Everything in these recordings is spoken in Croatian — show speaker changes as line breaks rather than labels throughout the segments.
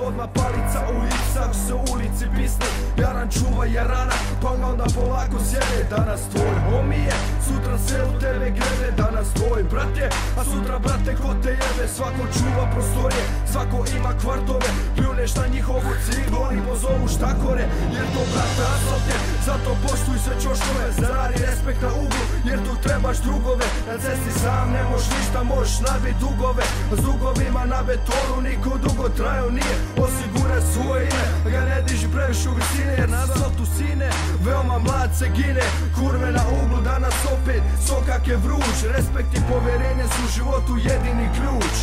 odmah palica u lice, ako se u ulici pisne. Jaran čuva jarana, pa onda polako sjede. Danas tvoj homije, sutra se u tebe grede. Danas tvoj brat je, a sutra brate ko te jebe. Svako čuva prostorije, svako ima kvartove. Pljuneš na njihovu cigu, oni pozovu štakore. Jer to brate asfalt je, zato poštuj sve čoškove. Zaradi respekt na uglu, jer tu trebaš drugove. Na cesti sam ne moš ništa, možeš nabit dugove. S dugovima na betonu niko dugo traju nije. Osiguraj svoje ime, ga ne diži previše u visine. Jer na asfaltu sine, veoma mlad se gine. Kurve na uglu danas opet, sokak je vruć. Respekt i povjerenje su u životu jedini ključ.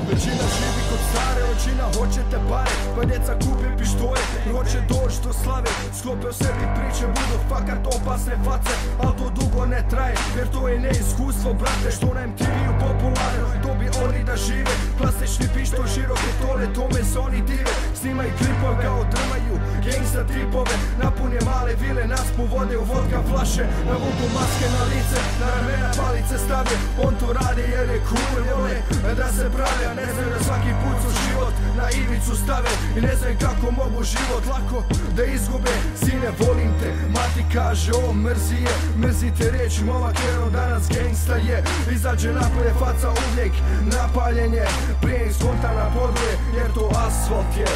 Većina živi kod stare, većina hoćete pare. Pa djeca kupe pištolje, hoće doći do slave. Sklope o sebi priče, budu fakat opasne face. Al to dugo ne traje, jer to je neiskustvo, brate. Što na MTV-u popularno, to bi oni da žive. Plastični pištolj, široke tole, tome se oni dive. Snimaju klipove kao drmaju, gangsta tripove. Napune male vile, naspu vode u vodka flaše. Navuku maske na lice, na ramena palice stave. On to radi jer je cool, vole da se prave. A ne znaju da svaki put su život na ivicu stave. I ne znaju kako mogu život lako da izgube. Sine volim te, mati kaže o mrzi je. Mrzite reći momak jer on danas gangsta je. Izađe napolje faca uvijek napaljen je. Prije ih skonta na podloje jer to asfalt je.